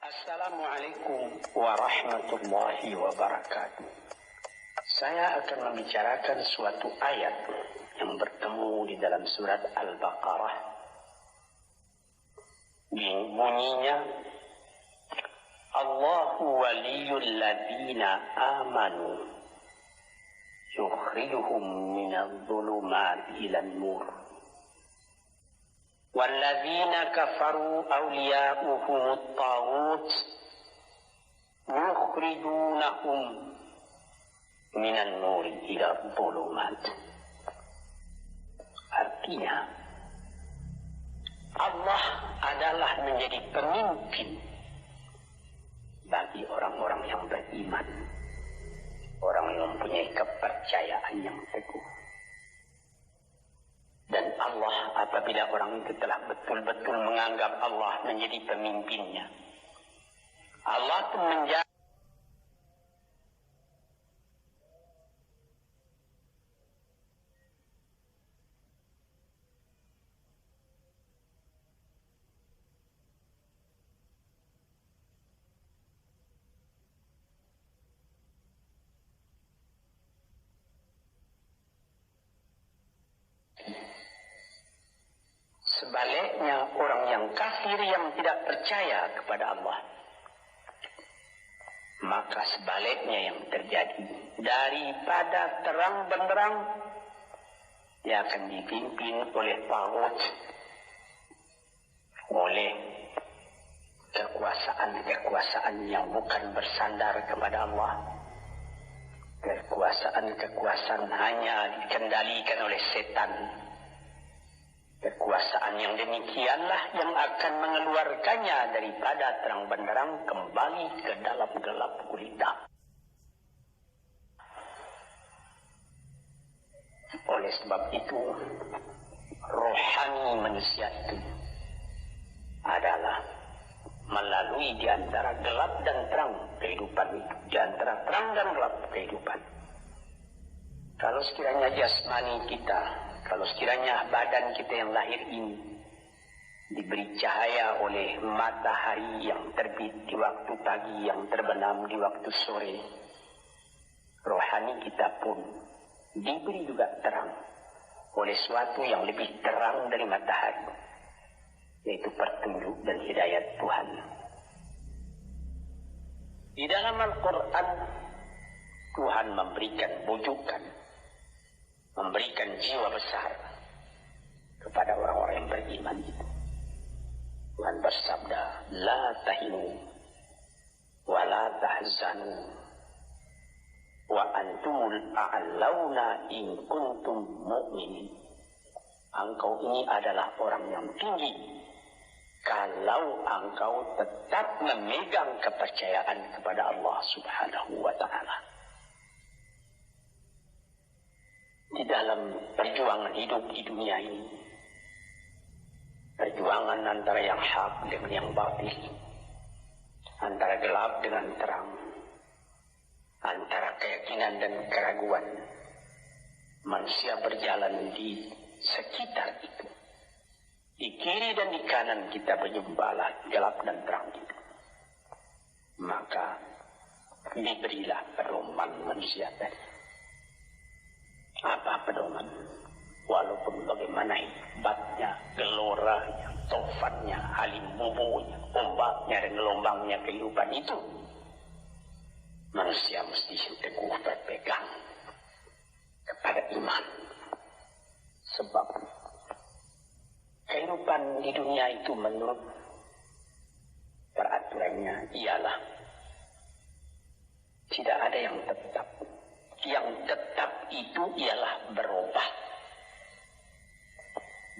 Assalamualaikum warahmatullahi wabarakatuh. Saya akan membicarakan suatu ayat yang bertemu di dalam surat Al-Baqarah. Bunyinya, Allahu waliyul ladzina amanu yukhrijuhum minadh dhulumati ilan nur. وَالَّذِينَ كَفَرُوا أَوْلِيَاؤُهُمُ الطَّاغُوتُ يُخْرِجُونَهُمْ مِنَ النُّورِ إِلَى الظُّلُمَاتِ. Artinya, Allah adalah menjadi pemimpin bagi orang-orang yang beriman, orang yang mempunyai kepercayaan yang teguh. Dan Allah, apabila orang itu telah betul-betul menganggap Allah menjadi pemimpinnya, Allah pun menjadi sebaliknya orang yang kafir yang tidak percaya kepada Allah. Maka sebaliknya yang terjadi, daripada terang benderang, dia akan dipimpin oleh taghut, oleh kekuasaan yang bukan bersandar kepada Allah. Kekuasaan hanya dikendalikan oleh setan. Kekuasaan yang demikianlah yang akan mengeluarkannya daripada terang benderang kembali ke dalam gelap gulita. Oleh sebab itu, rohani manusia itu adalah melalui di antara gelap dan terang kehidupan itu, di antara terang dan gelap kehidupan. Kalau sekiranya jasmani kita, kalau sekiranya badan kita yang lahir ini diberi cahaya oleh matahari yang terbit di waktu pagi, yang terbenam di waktu sore, rohani kita pun diberi juga terang oleh sesuatu yang lebih terang dari matahari, yaitu petunjuk dan hidayat Tuhan. Di dalam Al-Quran, Tuhan memberikan bujukan, memberikan jiwa besar kepada orang-orang yang beriman itu. Tuhan bersabda, La tahinu wa la tahzanu wa antumul a'launa in kuntum mu'minin. Engkau ini adalah orang yang tinggi kalau engkau tetap memegang kepercayaan kepada Allah Subhanahu wa ta'ala. Di dalam perjuangan hidup di dunia ini, perjuangan antara yang hak dengan yang batil, antara gelap dengan terang, antara keyakinan dan keraguan, manusia berjalan di sekitar itu. Di kiri dan di kanan kita berjumpalah gelap dan terang itu. Maka diberilah pedoman manusia tadi. Apa pedoman? Walaupun bagaimana hebatnya, geloranya, tofannya, halimbubunya, ombaknya dan gelombangnya kehidupan itu, manusia mesti teguh berpegang kepada iman. Sebab kehidupan di dunia itu menurut peraturannya ialah tidak ada yang tetap. Yang tetap itu ialah berubah.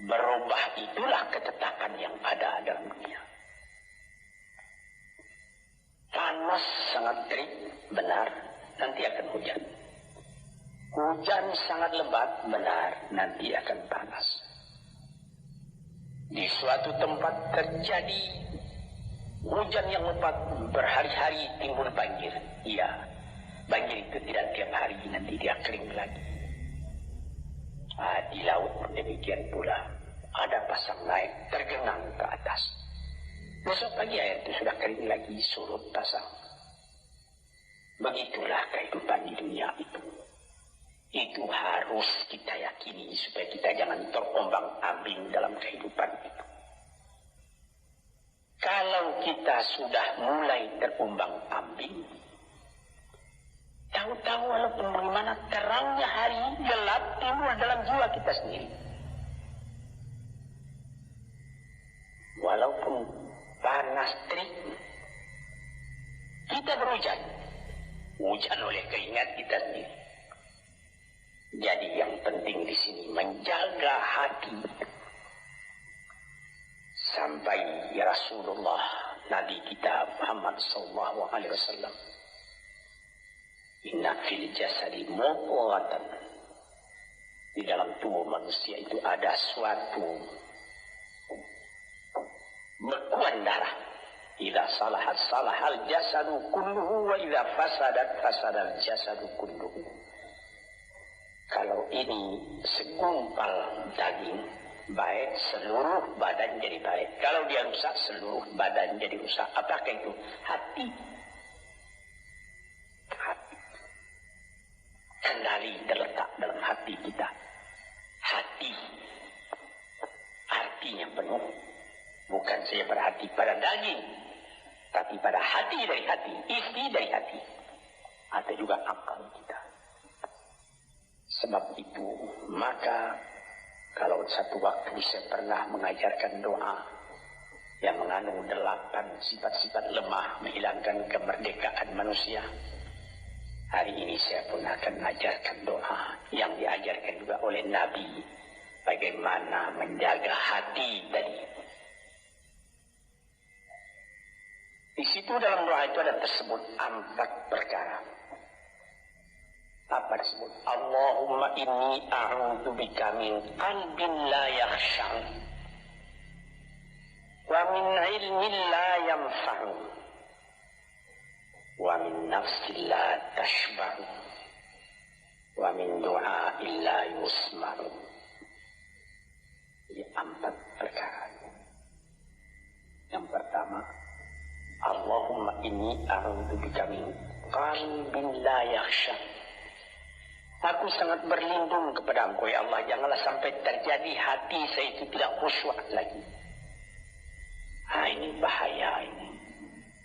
Berubah itulah ketetapan yang ada dalam dunia. Panas sangat terik, benar, nanti akan hujan. Hujan sangat lebat, benar, nanti akan panas. Di suatu tempat terjadi hujan yang lebat, berhari-hari timbul banjir. Iya. Banjir itu tidak tiap hari, nanti dia kering lagi. Di laut demikian pula. Ada pasang naik, tergenang ke atas. Besok pagi air itu sudah kering lagi, surut pasang. Begitulah kehidupan di dunia itu. Itu harus kita yakini supaya kita jangan terombang-ambing dalam kehidupan itu. Kalau kita sudah mulai terombang-ambing, tahu-tahu walaupun bagaimana terangnya hari gelap timbul dalam jiwa kita sendiri. Walaupun panas terik, kita berhujan. Hujan oleh keingat kita sendiri. Jadi yang penting di sini menjaga hati. Sampai ya Rasulullah Nabi kita Muhammad sallallahu alaihi wasallam, inna fil jasadi mudghatan, di dalam tubuh manusia itu ada suatu bekuan darah. Idza salahat salahal jasadu kulluhu wa idza fasadat fasadal jasadu kulluhu. Kalau ini segumpal daging baik, seluruh badan jadi baik. Kalau dia rusak, seluruh badan jadi rusak. Apakah itu? Hati. Hati. Kendali terletak dalam hati kita. Hati. Artinya penuh. Bukan saja berhati pada daging, tapi pada hati dari hati, isi dari hati. Atau juga akal kita. Sebab itu, maka kalau satu waktu saya pernah mengajarkan doa yang mengandung 8 sifat-sifat lemah menghilangkan kemerdekaan manusia. Hari ini saya pun akan ajarkan doa yang diajarkan juga oleh Nabi. Bagaimana menjaga hati tadi. Di situ dalam doa itu ada tersebut 4 perkara. Apa disebut? Allahumma inni a'udzubika min qalbin la yakhsha' wa min ilmin la yanfa'u wa min nafsin la tashba'u wa min du'a'in la yusma'u. Ini 4 perkara. Yang pertama, Allahumma inni a'udzubika min qalbin la yakhsha'. Aku sangat berlindung kepada Engkau ya Allah, janganlah sampai terjadi hati saya itu tidak khusyuk lagi. Ini bahaya ini.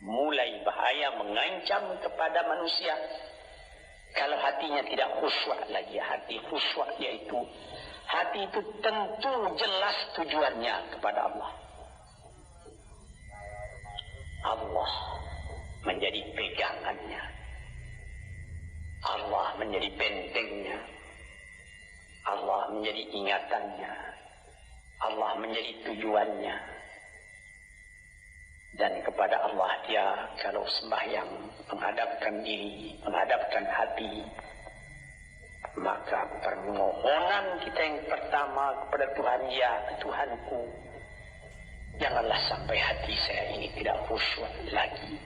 Mulai bahaya mengancam kepada manusia. Kalau hatinya tidak khusyuk lagi, hati khusyuk yaitu hati itu tentu jelas tujuannya kepada Allah. Allah menjadi pegangannya. Allah menjadi bentengnya. Allah menjadi ingatannya. Allah menjadi tujuannya. Dan kepada Allah dia kalau sembahyang menghadapkan diri, menghadapkan hati, maka permohonan kita yang pertama kepada Tuhan, ya Tuhanku, janganlah sampai hati saya ini tidak khusyuk lagi.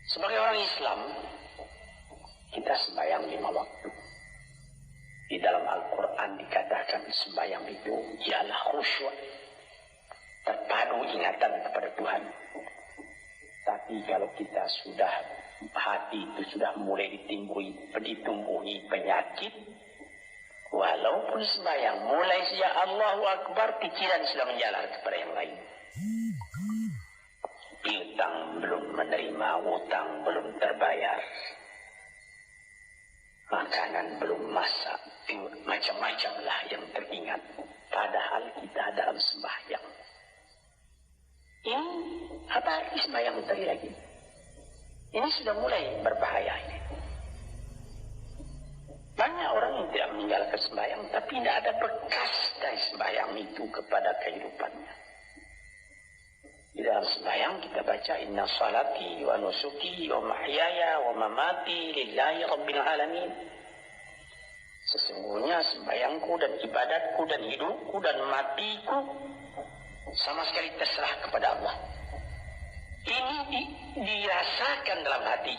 Sebagai orang Islam, kita sembahyang 5 waktu. Di dalam Al-Quran dikatakan sembahyang itu ialah khusyuk, terpadu ingatan kepada Tuhan. Tapi kalau kita sudah, hati itu sudah mulai ditumbuhi penyakit, walaupun sembahyang mulai sejak Allahu Akbar, pikiran sudah menjalar kepada yang lain. Piutang belum menerima, utang belum terbayar, makanan belum masak, macam-macamlah yang teringat. Padahal kita dalam sembahyang. Ini apa arti sembahyang tadi lagi? Ini sudah mulai berbahaya ini. Banyak orang yang tidak meninggalkan sembahyang, tapi tidak ada bekas dari sembahyang itu kepada kehidupannya. Di dalam sembahyang kita baca inna salati wa nusuki wa mahyaya wa mamati lillahi rabbil alamin. Sesungguhnya sembahyangku dan ibadatku dan hidupku dan matiku sama sekali terserah kepada Allah. Ini dirasakan dalam hati,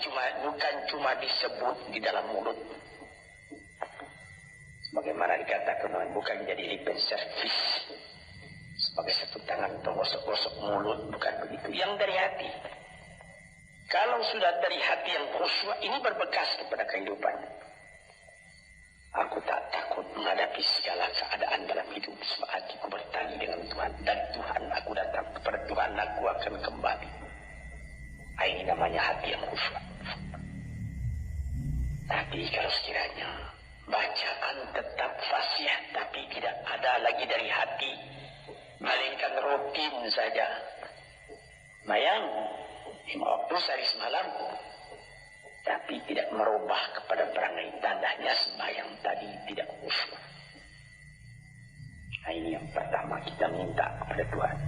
bukan cuma disebut di dalam mulut. Bagaimana dikatakan, bukan jadi lip service. Sebagai satu tangan untuk gosok-gosok mulut, bukan begitu. Yang dari hati. Kalau sudah dari hati yang khusyuk, ini berbekas kepada kehidupan. Aku tak takut menghadapi segala keadaan dalam hidup. Sebab hatiku bertanya dengan Tuhan. Dan Tuhan aku datang, kepada Tuhan aku akan kembali. Ini namanya hati yang khusyuk. Tapi kalau sekiranya bacaan tetap fasih, tapi tidak ada lagi dari hati, melainkan rutin saja. Bayang, 5 waktu sehari semalam, tapi tidak merubah kepada perangai, tandanya sembahyang tadi tidak khusyuk. Ini yang pertama kita minta kepada Tuhan.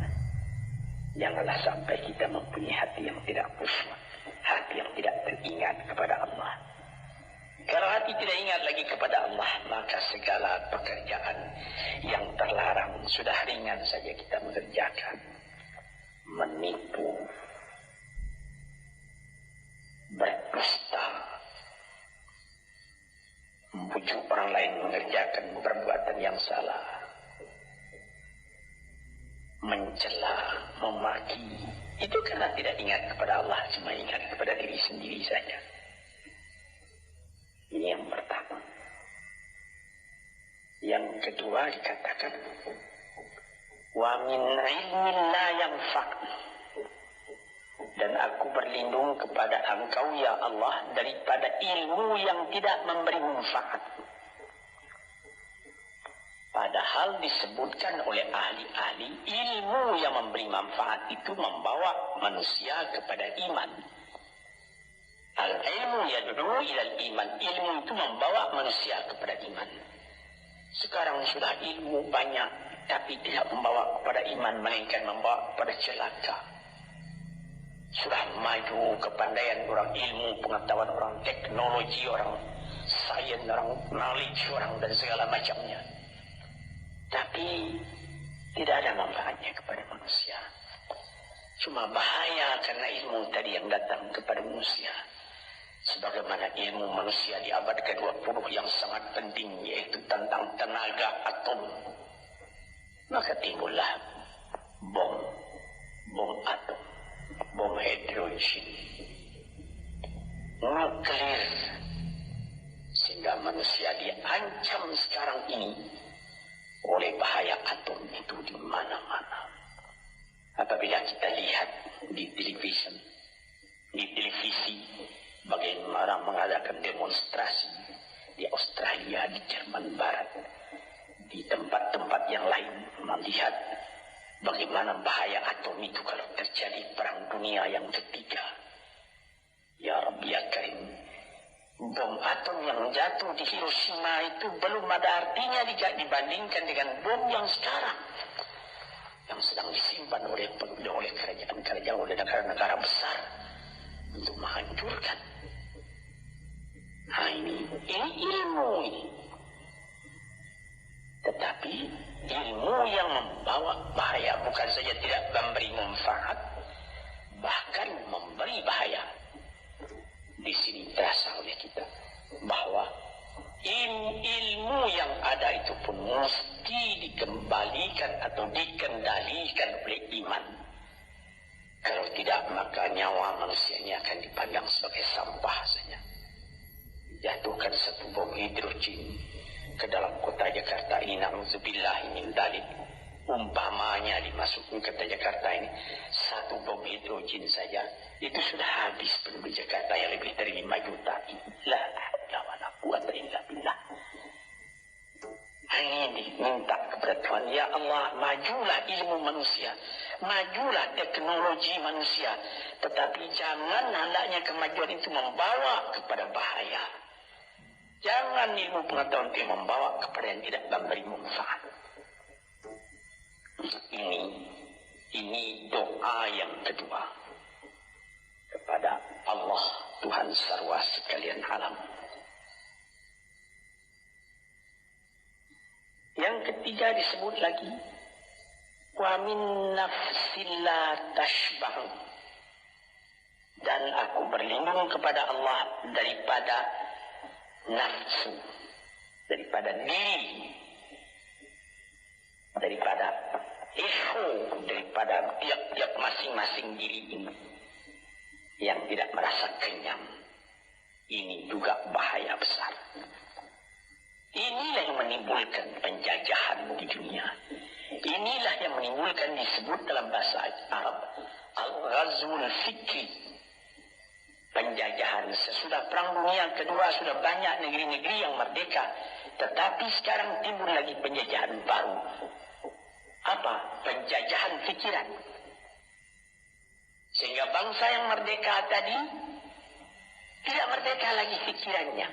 Janganlah sampai kita mempunyai hati yang tidak khusyuk, hati yang tidak teringat kepada Allah. Kalau hati tidak ingat lagi kepada Allah, maka segala pekerjaan yang terlarang sudah ringan saja kita mengerjakan. Menipu, berdusta, membujuk orang lain mengerjakan perbuatan yang salah, mencela, memaki, itu karena tidak ingat kepada Allah, cuma ingat kepada diri sendiri saja. Ini yang pertama. Yang kedua dikatakan, wa min ilmin la yanfa', dan aku berlindung kepada Engkau ya Allah daripada ilmu yang tidak memberi manfaat. Padahal disebutkan oleh ahli-ahli, ilmu yang memberi manfaat itu membawa manusia kepada iman. Al-ilmu yad'u ilal iman. Ilmu itu membawa manusia kepada iman. Sekarang sudah ilmu banyak, tapi tidak membawa kepada iman, melainkan membawa kepada celaka. Sudah maju kepandaian orang, ilmu, pengetahuan orang, teknologi orang, sains orang, knowledge orang, dan segala macamnya. Tapi tidak ada manfaatnya kepada manusia. Cuma bahaya karena ilmu tadi yang datang kepada manusia. Sebagaimana ilmu manusia di abad ke-20 yang sangat penting, yaitu tentang tenaga atom. Maka timbullah bom atom, bom hidrogen, nuklir. Sehingga manusia diancam sekarang ini oleh bahaya atom itu di mana-mana. Apabila kita lihat di televisi, bagaimana mengadakan demonstrasi di Australia, di Jerman Barat, di tempat-tempat yang lain, melihat bagaimana bahaya atom itu kalau terjadi perang dunia yang ketiga. Ya Rabbi ya Karim, bom atom yang jatuh di Hiroshima itu belum ada artinya dibandingkan dengan bom yang sekarang, yang sedang disimpan oleh kerajaan-kerajaan, oleh negara-negara besar untuk menghancurkan. Nah ini ilmu ini. Tetapi ilmu yang membawa bahaya, bukan saja tidak memberi manfaat, bahkan memberi bahaya. Di sini terasa oleh kita bahwa ilmu yang ada itu pun mesti dikembalikan atau dikendalikan oleh iman. Kalau tidak, maka nyawa manusia ini akan dipandang sebagai sampah saja. Jatuhkan satu bom hidrogen ke dalam kota Jakarta ini, na'udzubillahi min dzalik. Umpamanya dimasukkan ke kota Jakarta ini, satu bom hidrogen saja, itu sudah habis penduduk Jakarta yang lebih dari 5 juta. La haula wala quwwata illa billah. Ini diminta kepada Tuhan, ya Allah, majulah ilmu manusia, majulah teknologi manusia, tetapi jangan hendaknya kemajuan itu membawa kepada bahaya. Jangan ilmu pengetahuan itu membawa kepada yang tidak memberi manfaat. Ini doa yang kedua kepada Allah Tuhan sarwa sekalian alam. Yang ketiga disebut lagi, wa min nafsin la tashbah, dan aku berlindung kepada Allah daripada nafsu, daripada diri, daripada echo daripada tiap-tiap masing-masing diri ini yang tidak merasa kenyang. Ini juga bahaya besar. Inilah yang menimbulkan penjajahan di dunia. Inilah yang menimbulkan disebut dalam bahasa Arab al-ghazwul fikri. Penjajahan. Sesudah Perang Dunia Kedua sudah banyak negeri-negeri yang merdeka. Tetapi sekarang timbul lagi penjajahan baru. Apa? Penjajahan fikiran. Sehingga bangsa yang merdeka tadi tidak merdeka lagi fikirannya.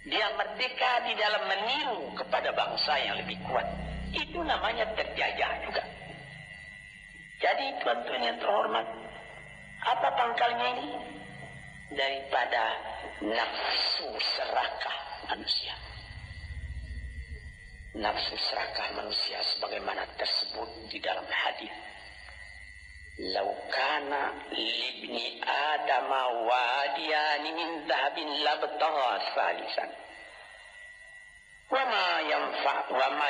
Dia merdeka di dalam meniru kepada bangsa yang lebih kuat. Itu namanya terjajah juga. Jadi tuan-tuan yang terhormat, apa pangkalnya ini? Daripada nafsu serakah manusia. Nafsu serakah manusia sebagaimana tersebut di dalam hadis. Lau kana libni adama wadiyani min dhahabin labtagha salisan. Wa ma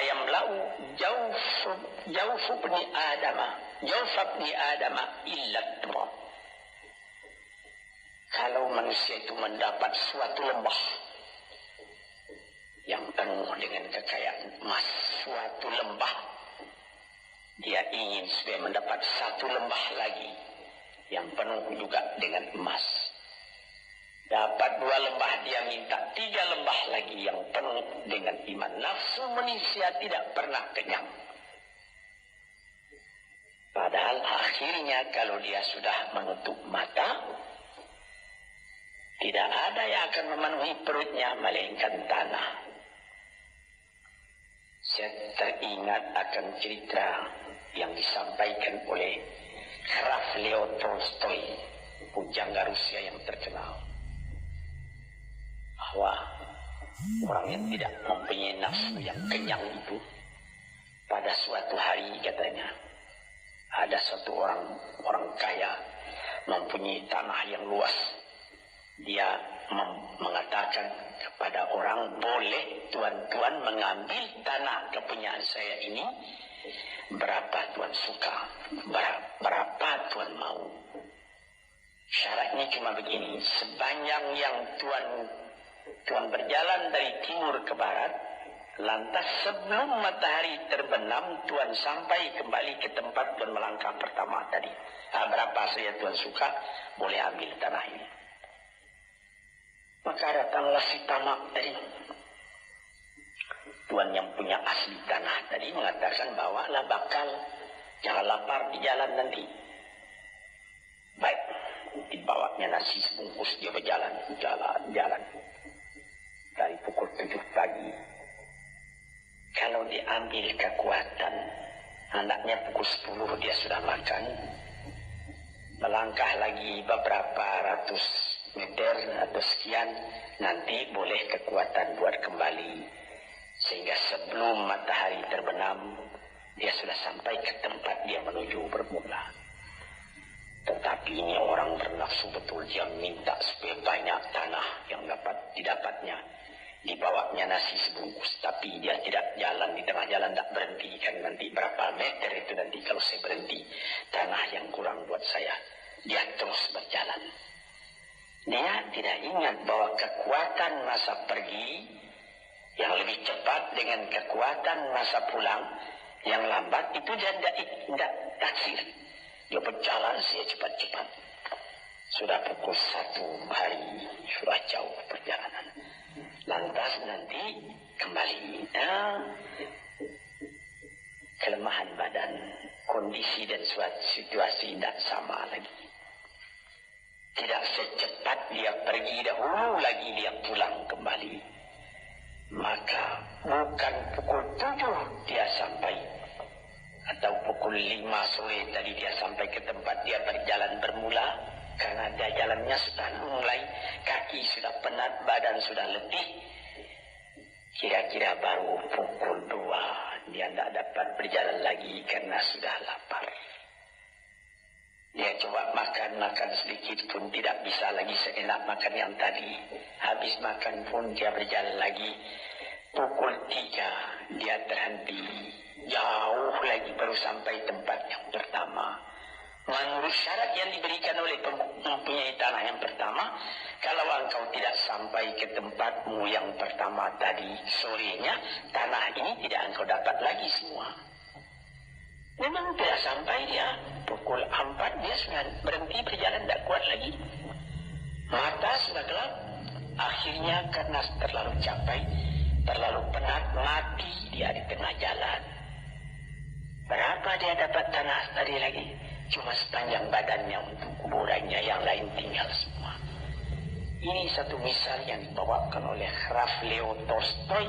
yamla'u jawfu ibni adama illa turab. Kalau manusia itu mendapat suatu lembah yang penuh dengan kekayaan emas, suatu lembah, dia ingin supaya mendapat satu lembah lagi yang penuh juga dengan emas. Dapat 2 lembah, dia minta 3 lembah lagi yang penuh dengan iman. Nafsu manusia tidak pernah kenyang. Padahal akhirnya kalau dia sudah menutup mata, tidak ada yang akan memenuhi perutnya melainkan tanah. Saya teringat akan cerita yang disampaikan oleh Graf Leo Tolstoy, pujangga Rusia yang terkenal, bahwa orang yang tidak mempunyai nafsu yang kenyang itu, pada suatu hari katanya, ada satu orang kaya mempunyai tanah yang luas. Dia mengatakan kepada orang, boleh tuan-tuan mengambil tanah kepunyaan saya ini, berapa tuan suka, berapa tuan mau. Syaratnya cuma begini, sepanjang yang tuan berjalan dari timur ke barat, lantas sebelum matahari terbenam, tuan sampai kembali ke tempat tuan melangkah pertama tadi. Berapa saja tuan suka, boleh ambil tanah ini. Maka datanglah si tamak tadi. Tuan yang punya asli tanah tadi mengatakan, bawalah bakal, jangan lapar di jalan nanti. Baik, dibawanya nasi sebungkus, dia berjalan. Dari pukul 7 pagi. Kalau diambil kekuatan, anaknya pukul 10 dia sudah makan. Melangkah lagi beberapa ratus meter atau sekian, nanti boleh kekuatan buat kembali. Sehingga sebelum matahari terbenam, dia sudah sampai ke tempat dia menuju bermula. Tetapi ini orang bernafsu betul, dia minta supaya banyak tanah yang dapat didapatnya. Dibawanya nasi sebungkus, tapi dia tidak jalan, di tengah jalan tak berhenti. Kan nanti berapa meter itu nanti kalau saya berhenti, tanah yang kurang buat saya. Dia terus berjalan. Dia tidak ingat bahwa kekuatan masa pergi yang lebih cepat dengan kekuatan masa pulang yang lambat itu dia tidak taksir. Dia berjalan saya cepat-cepat. Sudah pukul 1 hari, sudah jauh perjalanan. Lantas nanti kembali. Kelemahan badan, kondisi dan suatu situasi tidak sama lagi. Tidak secepat dia pergi dahulu lagi dia pulang kembali. Maka bukan pukul 7 dia sampai, atau pukul 5 sore tadi dia sampai ke tempat dia berjalan bermula. Karena dia jalannya sudah mulai, kaki sudah penat, badan sudah letih. Kira-kira baru pukul 2 dia tidak dapat berjalan lagi karena sudah lapar. Dia coba makan sedikit pun tidak bisa lagi seenak makan yang tadi. Habis makan pun dia berjalan lagi. Pukul 3 dia terhenti. jauh lagi baru sampai tempat yang pertama. Menurut syarat yang diberikan oleh mempunyai tanah yang pertama, kalau engkau tidak sampai ke tempatmu yang pertama tadi sorenya, tanah ini tidak engkau dapat lagi semua. Memang tidak sampai dia, pukul 4 dia sudah berhenti berjalan, tidak kuat lagi. Mata sudah gelap, akhirnya karena terlalu capek, terlalu penat, mati dia di tengah jalan. Berapa dia dapat tanah tadi lagi? Cuma sepanjang badannya untuk kuburannya, yang lain tinggal semua. Ini satu misal yang dibawakan oleh Graf Leo Tolstoy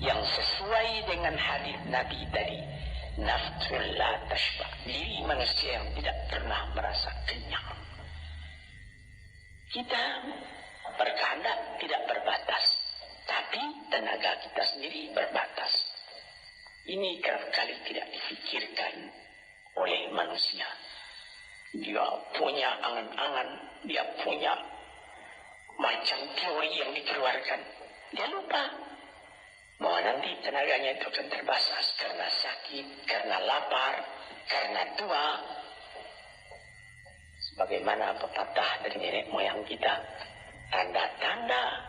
yang sesuai dengan hadis Nabi tadi. Nafsul la tashba, diri manusia yang tidak pernah merasa kenyang. Kita berkehendak tidak berbatas, tapi tenaga kita sendiri berbatas. Ini kerap kali tidak difikirkan oleh manusia. Dia punya angan-angan, dia punya macam teori yang dikeluarkan. Dia lupa bahwa nanti tenaganya itu akan terbasas karena sakit, karena lapar, karena tua. Sebagaimana pepatah dari nenek moyang kita, tanda-tanda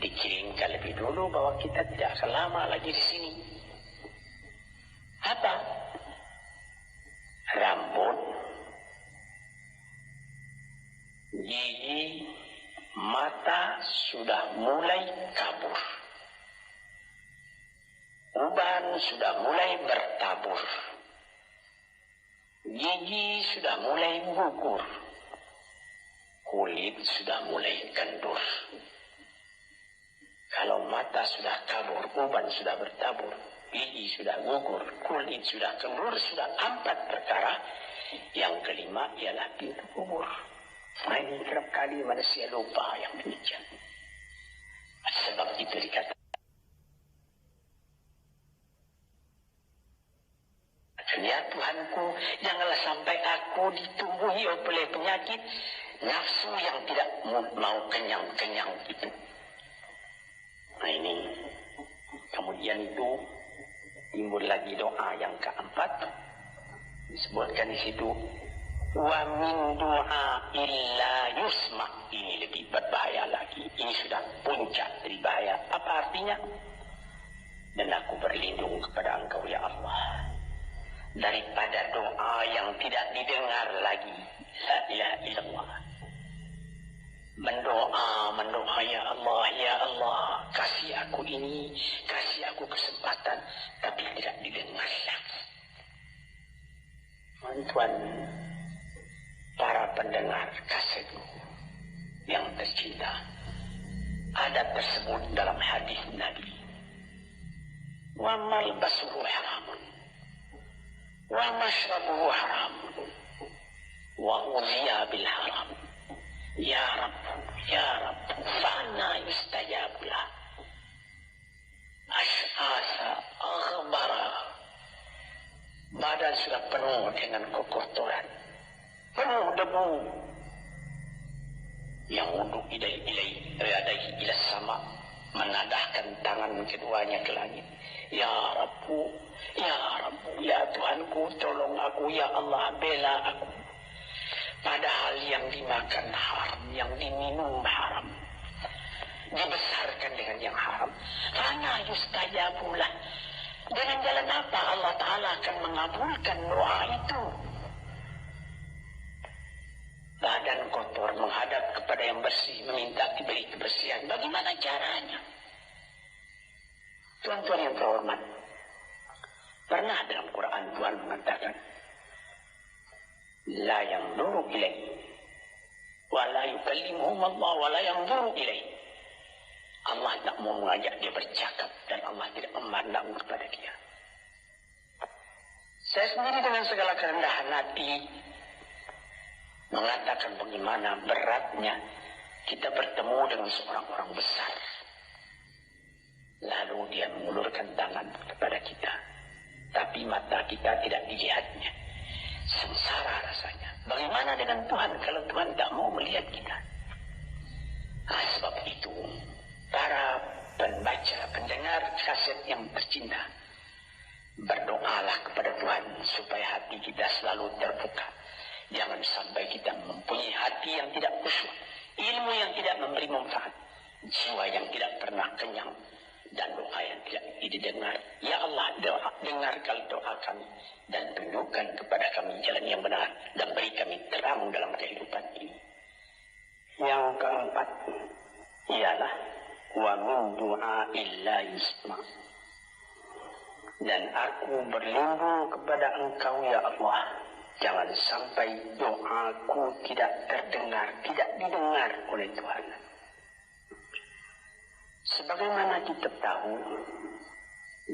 dikirimkan lebih dulu bahwa kita tidak akan lama lagi di sini. Apa? Rambut, gigi, mata sudah mulai kabur. Uban sudah mulai bertabur. Gigi sudah mulai gugur. Kulit sudah mulai kendur. Kalau mata sudah kabur, uban sudah bertabur, gigi sudah gugur, kulit sudah kendur, sudah 4 perkara. Yang kelima ialah pintu kubur. Nah, ini kerap kali manusia lupa yang demikian. Sebab itu dikatakan, ya Tuhanku, janganlah sampai aku ditumbuhi oleh penyakit nafsu yang tidak mau kenyang-kenyang itu. Nah ini, kemudian itu timbul lagi doa yang keempat, disebutkan di situ, wa min du'a illa yusma. Ini lebih berbahaya lagi, ini sudah puncak dari bahaya. Apa artinya? Dan aku berlindung kepada Engkau ya Allah daripada doa yang tidak didengar lagi. La ilaha illallah. Mendoa ya Allah, kasih aku ini, kasih aku kesempatan, tapi tidak didengar lagi. Tuan, para pendengar kasetku yang tercinta, ada tersebut dalam hadis Nabi. Wa malbasuhu haramun, wa mashrabuhu haram, wa ghudhiya bil haram. Ya Rabb, fa'anna yustajabu lah. Ash'asa aghbara. Badan sudah penuh dengan kotoran, penuh debu. Yang wudhu ilaihi ila sama, menadahkan tangan keduanya ke langit. Ya Rabbu, ya Tuhanku, tolong aku, ya Allah, bela aku. Padahal yang dimakan haram, yang diminum haram, dibesarkan dengan yang haram. Fana yustajabulah. Dengan jalan apa Allah Ta'ala akan mengabulkan doa itu? Badan kotor menghadap kepada yang bersih, meminta diberi kebersihan. Bagaimana caranya? Tuan-tuan yang terhormat, pernah dalam Quran Tuhan mengatakan, la yanzuru ilaihi wa la yukallimuhum Allah wa la yanzuru ilaihi. Allah tak mau mengajak dia bercakap dan Allah tidak memandang kepada dia. Saya sendiri dengan segala kerendahan hati mengatakan bagaimana beratnya kita bertemu dengan seorang orang besar, lalu dia mengulurkan tangan kepada kita, tapi mata kita tidak dilihatnya. Sengsara rasanya. Bagaimana dengan Tuhan kalau Tuhan tak mau melihat kita? Sebab itu, para pendengar kaset yang tercinta, Berdoalah kepada Tuhan supaya hati kita selalu terbuka. Jangan sampai kita mempunyai hati yang tidak khusyuk, ilmu yang tidak memberi manfaat, jiwa yang tidak pernah kenyang, dan doa yang tidak didengar. Ya Allah, dengarkan doa kami dan tunjukkan kepada kami jalan yang benar dan beri kami terang dalam kehidupan ini. Yang keempat ialah wa min du'a illa yusma. Dan aku berlindung kepada Engkau ya Allah, jangan sampai doaku tidak terdengar, tidak didengar oleh Tuhan. Sebagaimana kita tahu,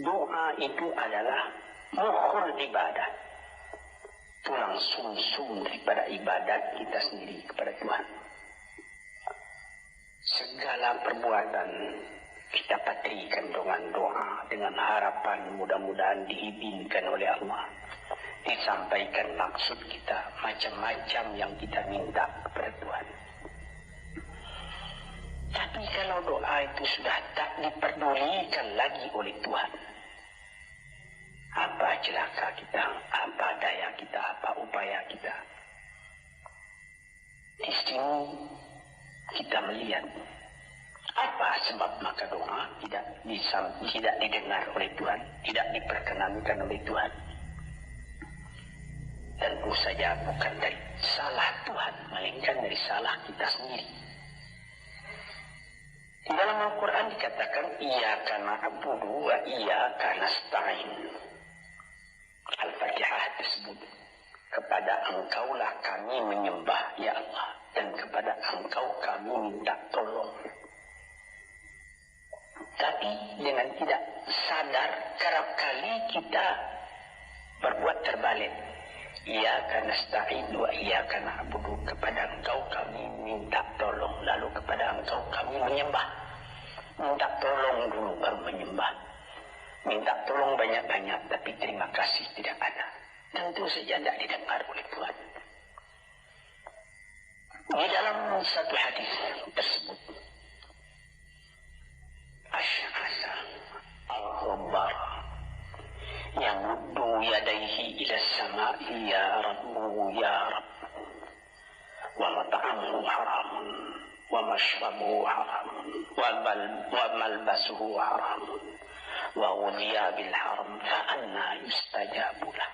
doa itu adalah mukhul ibadah, tulang sumsum daripada ibadat kita sendiri kepada Tuhan. Segala perbuatan kita patrikan dengan doa, dengan harapan mudah-mudahan diizinkan oleh Allah. Disampaikan maksud kita, macam-macam yang kita minta kepada Tuhan. Tapi kalau doa itu sudah tak diperdulikan lagi oleh Tuhan, apa celaka kita, apa daya kita, apa upaya kita? Di sini kita melihat apa sebab maka doa tidak didengar oleh Tuhan, tidak diperkenankan oleh Tuhan. Tentu saja bukan dari salah Tuhan, melainkan dari salah kita sendiri. Di dalam Al-Quran dikatakan iyyaka na'budu wa iyyaka nasta'in. Al-Fatihah tersebut, kepada Engkaulah kami menyembah ya Allah, dan kepada Engkau kami minta tolong. Tapi dengan tidak sadar, kerap kali kita berbuat terbalik. Iyyaka nasta'in wa iyyaka na'budu, kepada Engkau kami minta tolong, lalu kepada Engkau kami menyembah. Minta tolong dulu baru menyembah. Minta tolong banyak-banyak tapi terima kasih tidak ada. Tentu saja tidak didengar oleh Tuhan. Di dalam satu hadis tersebut, Asy'asa al-Ghabbar yamuddu yadayhi ila as-sama'i ya Rabbu ya Rabb, wa mat'amuhu haramun wa mashrabuhu haramun wa malbasuhu haramun wa ghudhiya bil haram fa anna yustajabu lah.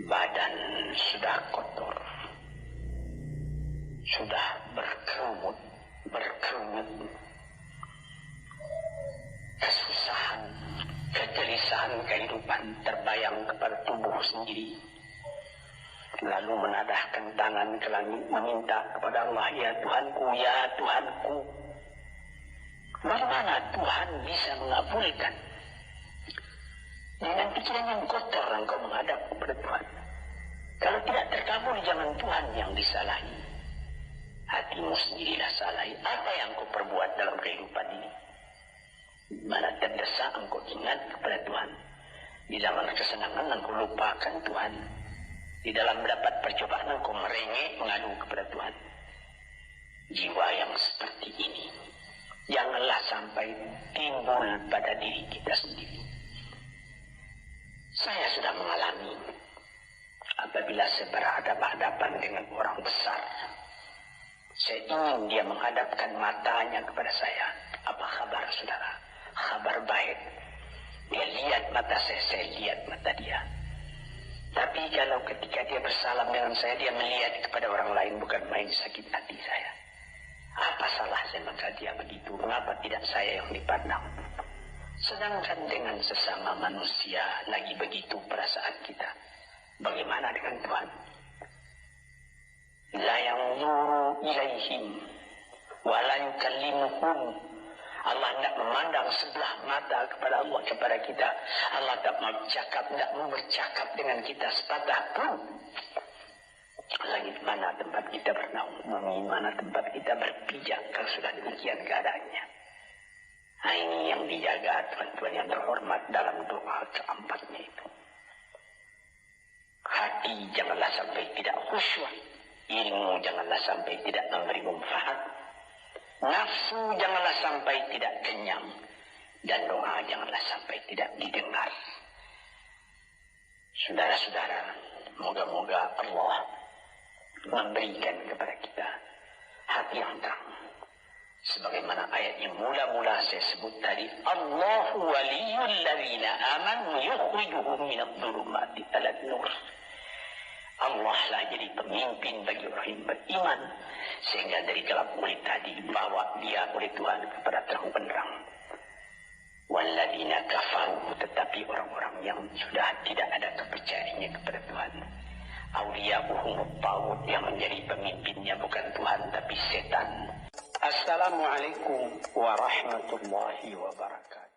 Badan sudah kotor, sudah berkerumut, kesusahan, kegelisahan kehidupan terbayang kepada tubuh sendiri. Lalu menadahkan tangan ke langit meminta kepada Allah, ya Tuhanku, ya Tuhanku. Bagaimana Tuhan bisa mengabulkan? Dengan pikiran yang kotor engkau menghadap kepada Tuhan. Kalau tidak terkabul, jangan Tuhan yang disalahi. Hatimu sendirilah salahi. Apa yang kau perbuat dalam kehidupan ini? Mana terdesak engkau ingat kepada Tuhan. Di zaman kesenangan engkau lupakan Tuhan. Di dalam mendapat percobaan engkau merengek mengadu kepada Tuhan. Jiwa yang seperti ini janganlah sampai timbul pada diri kita sendiri. Saya sudah mengalami apabila saya berhadapan-hadapan dengan orang besar. Saya ingin dia menghadapkan matanya kepada saya. Apa kabar saudara? Kabar baik. Dia lihat mata saya lihat mata dia. Tapi kalau ketika dia bersalam dengan saya, dia melihat kepada orang lain, bukan main sakit hati saya. Apa salah saya maka dia begitu? Mengapa tidak saya yang dipandang? Sedangkan dengan sesama manusia lagi begitu perasaan kita. Bagaimana dengan Tuhan? La yanzuru ilaihim wa la yukallimuhum. Allah tidak memandang sebelah mata kepada Allah, kepada kita. Allah tak mau bercakap, tidak mau bercakap dengan kita sepatah pun. Langit mana tempat kita bernaung, bumi mana tempat kita berpijak kalau sudah demikian keadaannya. Nah, ini yang dijaga tuan-tuan yang terhormat dalam doa keempatnya itu. Hati janganlah sampai tidak khusyuk, ilmu janganlah sampai tidak memberi manfaat, nafsu janganlah sampai tidak kenyang, dan doa janganlah sampai tidak didengar. Saudara-saudara, moga-moga Allah memberikan kepada kita hati yang terang. Sebagaimana ayat yang mula-mula saya sebut tadi, Allahu waliyul ladzina amanu yukhrijuhum minadh dhulumati ilan nur. Allah lah jadi pemimpin bagi orang yang beriman, sehingga dari gelap gulita dibawa dia oleh Tuhan kepada terang benderang. Walladzina kafaru, tetapi orang-orang yang sudah tidak ada kepercayaannya kepada Tuhan, awliya'uhum at-taghut, yang menjadi pemimpinnya bukan Tuhan tapi setan. Assalamualaikum warahmatullahi wabarakatuh.